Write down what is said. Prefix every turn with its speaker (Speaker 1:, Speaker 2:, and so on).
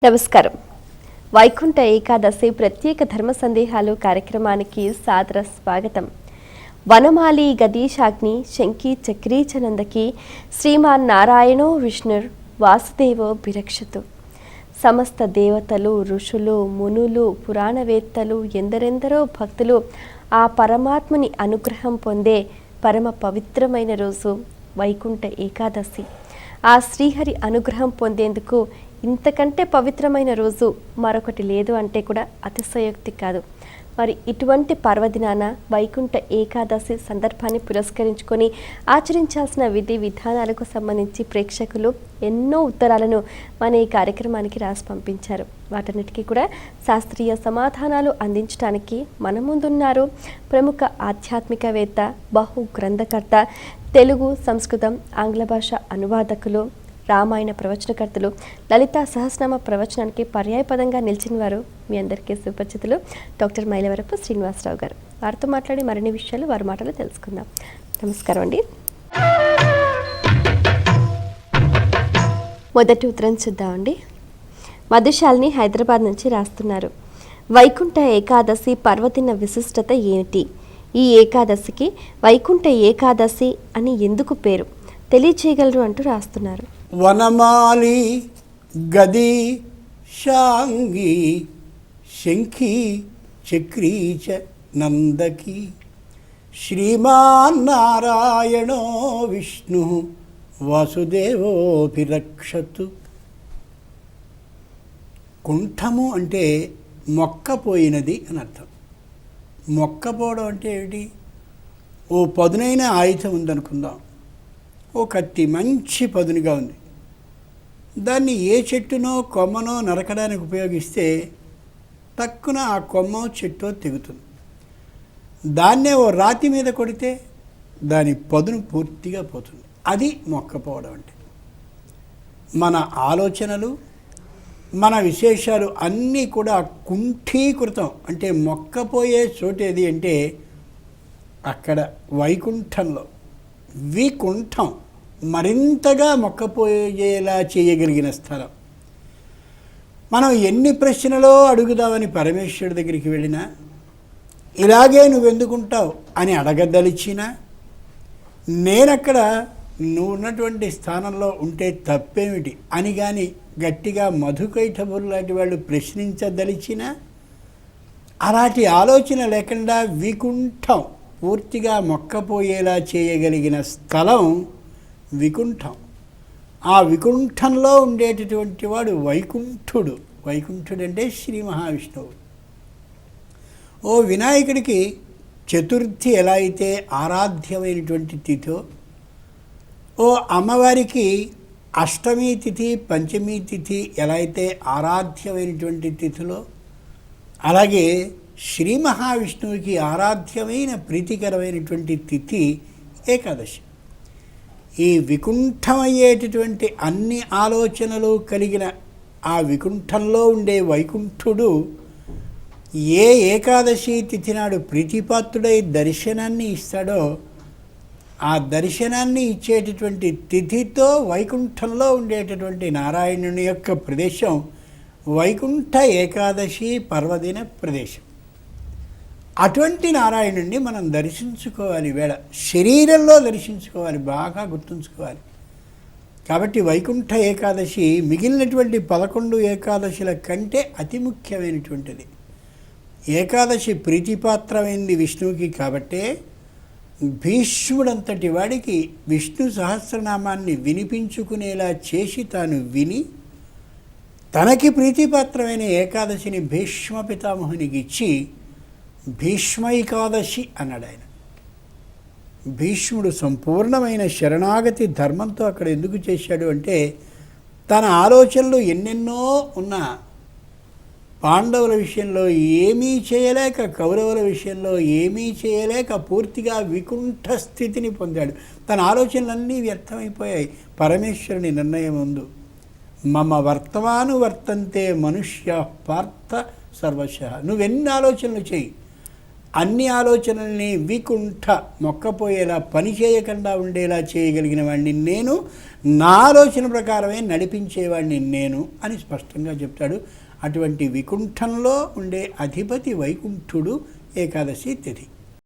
Speaker 1: నమస్కారం. వైకుంఠ ఏకాదశి ప్రత్యేక ధర్మ సందేహాలు కార్యక్రమానికి సాదర స్వాగతం. వనమాలి గదీశాగ్ని శంకి చక్రీచనందకి శ్రీమాన్ నారాయణో విష్ణుర్ వాసుదేవో బిరక్షతు. సమస్త దేవతలు, ఋషులు, మునులు, పురాణవేత్తలు, ఎందరెందరో భక్తులు ఆ పరమాత్ముని అనుగ్రహం పొందే పరమ పవిత్రమైన రోజు వైకుంఠ ఏకాదశి. ఆ శ్రీహరి అనుగ్రహం పొందేందుకు ఇంతకంటే పవిత్రమైన రోజు మరొకటి లేదు అంటే కూడా అతిశయోక్తి కాదు. మరి ఇటువంటి పర్వదినాన వైకుంఠ ఏకాదశి సందర్భాన్ని పురస్కరించుకొని ఆచరించాల్సిన విధి విధానాలకు సంబంధించి ప్రేక్షకులు ఎన్నో ఉత్తరాలను మన ఈ కార్యక్రమానికి రాసి పంపించారు. వాటన్నిటికీ కూడా శాస్త్రీయ సమాధానాలు అందించడానికి మన ముందున్నారు ప్రముఖ ఆధ్యాత్మికవేత్త, బహు గ్రంథకర్త, తెలుగు, సంస్కృతం, ఆంగ్ల భాష అనువాదకులు, రామాయణ ప్రవచనకర్తలు, లలితా సహస్రనామ ప్రవచనానికి పర్యాయపదంగా నిలిచిన వారు మీ అందరికీ సుపరిచితులు డాక్టర్ మైలవరపు శ్రీనివాసరావు గారు. వారితో మాట్లాడి మరిన్ని విషయాలు వారి మాటలు తెలుసుకుందాం. నమస్కారం అండి. మొదటి ఉత్తరం చూద్దామండి. మధుశాలిని హైదరాబాద్ నుంచి రాస్తున్నారు. వైకుంఠ ఏకాదశి పర్వదిన విశిష్టత ఏమిటి? ఈ ఏకాదశికి వైకుంఠ ఏకాదశి అని ఎందుకు పేరు తెలియచేయగలరు అంటూ రాస్తున్నారు.
Speaker 2: వనమాలి గది శాంగి శంఖి చక్రీచ నందకి శ్రీమాన్నారాయణో విష్ణు వాసుదేవోభిరక్షతు. కుంఠము అంటే మొక్కపోయినది అని అర్థం. మొక్కపోవడం అంటే ఏమిటి? ఓ పదునైన ఆయుధం ఉందనుకుందాం. ఓ కత్తి మంచి పదునుగా ఉంది. దాన్ని ఏ చెట్టునో కొమ్మనో నరకడానికి ఉపయోగిస్తే తక్కువ ఆ కొమ్మో చెట్టో తెగుతుంది. దాన్నే ఓ రాతి మీద కొడితే దాని పదును పూర్తిగా పోతుంది. అది మొక్కపోవడం అంటే. మన ఆలోచనలు, మన విశేషాలు అన్నీ కూడా కుంఠీకృతం. అంటే మొక్కపోయే చోటేది అంటే అక్కడ వైకుంఠంలో. వికుంఠం మరింతగా మొక్కపోయేలా చేయగలిగిన స్థలం. మనం ఎన్ని ప్రశ్నలో అడుగుదామని పరమేశ్వరుడి దగ్గరికి వెళ్ళినా, ఇలాగే నువ్వెందుకుంటావు అని అడగదలిచినా, నేనక్కడ నువ్వు ఉన్నటువంటి స్థానంలో ఉంటే తప్పేమిటి అని కానీ గట్టిగా మధుకైఠబులు లాంటి వాళ్ళు ప్రశ్నించదలిచినా, అలాంటి ఆలోచన లేకుండా వికుంఠం పూర్తిగా మొక్కపోయేలా చేయగలిగిన స్థలం వికుంఠం. ఆ వికుంఠంలో ఉండేటటువంటి వాడు వైకుంఠుడు. వైకుంఠుడు అంటే శ్రీ మహావిష్ణువు. ఓ వినాయకుడికి చతుర్థి ఎలా అయితే ఆరాధ్యమైనటువంటి తిథో, ఓ అమ్మవారికి అష్టమి తిథి, పంచమి తిథి ఎలా అయితే ఆరాధ్యమైనటువంటి తిథిలో, అలాగే శ్రీ మహావిష్ణువుకి ఆరాధ్యమైన ప్రీతికరమైనటువంటి తిథి ఏకాదశి. ఈ వికుంఠమయ్యేటటువంటి అన్ని ఆలోచనలు కలిగిన ఆ వికుంఠంలో ఉండే వైకుంఠుడు ఏ ఏకాదశి తిథి నాడు ప్రీతిపాత్రుడై దర్శనాన్ని ఇస్తాడో, ఆ దర్శనాన్ని ఇచ్చేటటువంటి తిథితో వైకుంఠంలో ఉండేటటువంటి నారాయణుని యొక్క ప్రదేశం వైకుంఠ ఏకాదశి పర్వదిన ప్రదేశం. అటువంటి నారాయణుడిని మనం దర్శించుకోవాలి. వేళ శరీరంలో దర్శించుకోవాలి, బాగా గుర్తుంచుకోవాలి. కాబట్టి వైకుంఠ ఏకాదశి మిగిలినటువంటి 11 ఏకాదశుల కంటే అతి ముఖ్యమైనటువంటిది. ఏకాదశి ప్రీతిపాత్రమైంది విష్ణువుకి. కాబట్టే భీష్ముడంతటి వాడికి విష్ణు సహస్రనామాన్ని వినిపించుకునేలా చేసి తాను విని, తనకి ప్రీతిపాత్రమైన ఏకాదశిని భీష్మ పితామహునికి ఇచ్చి భీష్మైకాదశి అన్నాడు ఆయన. భీష్ముడు సంపూర్ణమైన శరణాగతి ధర్మంతో అక్కడ ఎందుకు చేశాడు అంటే, తన ఆలోచనలు ఎన్నెన్నో ఉన్న పాండవుల విషయంలో ఏమీ చేయలేక, కౌరవుల విషయంలో ఏమీ చేయలేక పూర్తిగా వికుంఠ స్థితిని పొందాడు. తన ఆలోచనలన్నీ వ్యర్థమైపోయాయి పరమేశ్వరుని నిర్ణయం ముందు. మమ వర్తమాను వర్తంతే మనుష్య పార్థ సర్వశః. నువ్వెన్ని ఆలోచనలు చేయి, అన్ని ఆలోచనల్ని వికుంఠ మొక్కపోయేలా పని చేయకుండా ఉండేలా చేయగలిగిన వాడిని నేను, నా ఆలోచన ప్రకారమే నడిపించేవాడిని నేను అని స్పష్టంగా చెప్తాడు. అటువంటి వికుంఠంలో ఉండే అధిపతి వైకుంఠుడు ఏకాదశి తిథి.